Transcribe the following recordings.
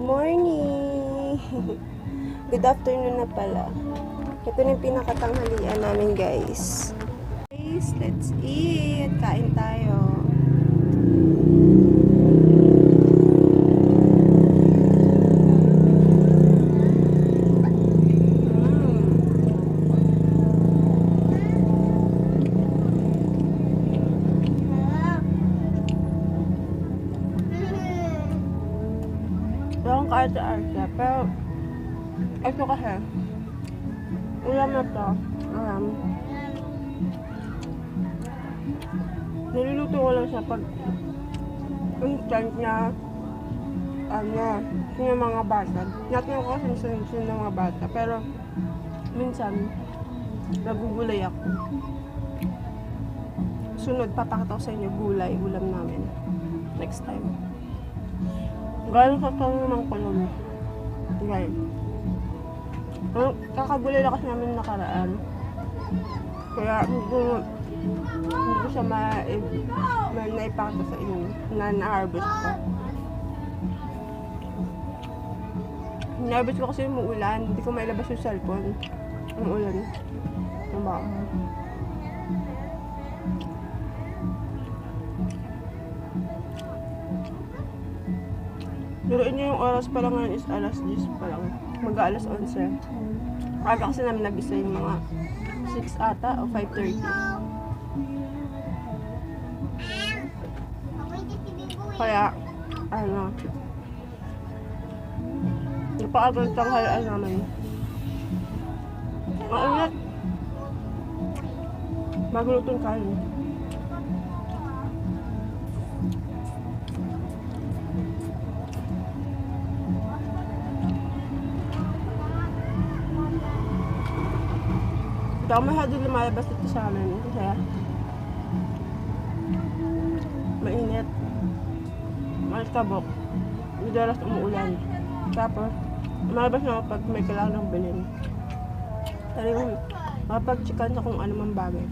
morning! Good afternoon na pala. Ito na yung pinakatanghalian namin, guys. Guys, let's eat! Kain tayo. Akong kaarte-arte, pero ito kasi ulam na to, niluluto ko lang siya pag instant niya yung mga bata. Natin ko kasi sin ng mga bata, pero minsan nagugulay ako. Sunod, papakita ko sa inyo gulay, ulam namin next time. Galing sa tanong ng kulong. Guys. Kakagulay lang kasi namin nakaraan. Kaya hindi ko siya naipakita sa inyo na na-harvest ko. Na-harvest ko kasi yung ulan. Hindi ko mailabas yung cellphone. Ang ulan. Ang baka. Pero inyo yung oras pa lang ngayon is alas 10 pa lang. Mag-aalas 11. Aga kasi namin nag-isa yung mga 6 ata o 5:30. Kaya, napaagal tanghalaan namin. Maingat. Maglutong kain. Hindi ako masyado lumalabas dito sa amin kasi mainit, malikabok, madalas umuulan. Tapos lumalabas na ako pag may kailangan ng bilhin. Talagang makapag-chikan sa kung ano mang bagay.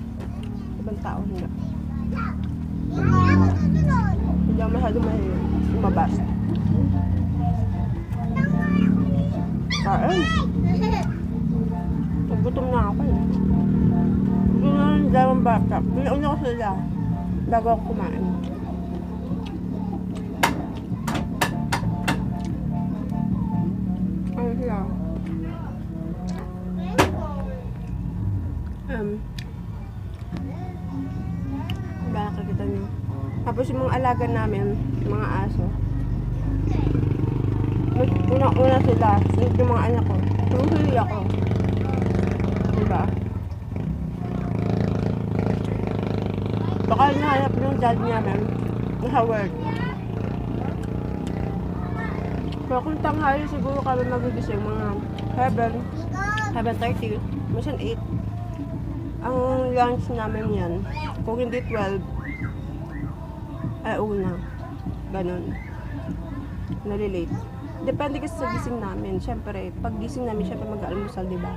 Ibang tao hindi. Hindi ako masyado lumabas. Kain! Gutom na ako eh. Yung nga yung dalawang bata, pinauna ko sila bago ako kumain. Ano sila? Baka kakita nyo. Tapos yung mga alaga namin, mga aso. Una sila, sunod yung mga anak ko. Sunod ako. Diba? Baka nahanap yung dad namin nasa work. Pero kung tanghali siguro kami magigising mga 7:30, minsan 8. Ang lunch namin yan. Kung hindi 12, ay una. Ganon. Nalilate. Depende kasi sa gising namin. Siyempre, pag gising namin, siyempre mag-almusal, diba?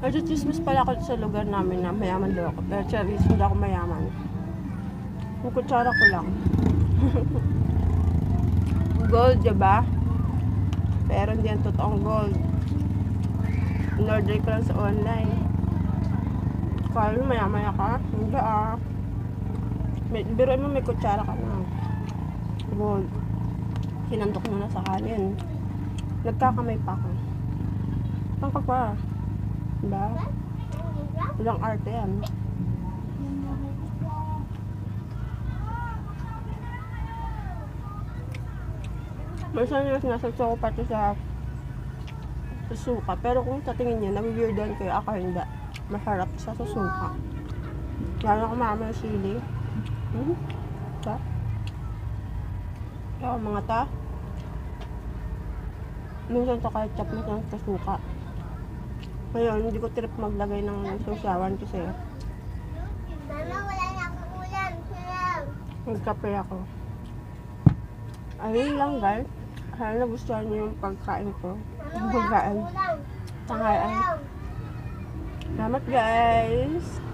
Medyo chismis pala ako sa lugar namin na mayaman daw ako. Pero cherries, hindi ako mayaman. Yung kutsara ko lang. Gold, diba? Pero hindi yan totoong gold. In-order ko lang sa online. Kaya maya-maya ka? Hindi ah. Biro mo may kutsara ka na. Gold. Sinandok mo na sa kanin. Nagkakamay pa ako. Pangkak pa. Diba? Ilang arte yan. Minsan yung sinasagso ko pati sa suka. Pero kung sa tingin niya, nag-weirdan kayo, ako hindi. Masarap sa suka. Lalo ko mama yung sili. Diba? Kaya mga ta. Minsan sa ketchup, minsan sa suka. Ngayon, hindi ko trip maglagay ng sausawan kasi Mama, wala na akong ulam. nagkape ako. Ayun lang guys. Sana nagustuhan niyo yung pagkain ko. Yung pagkain. Tanghalian. Salamat guys.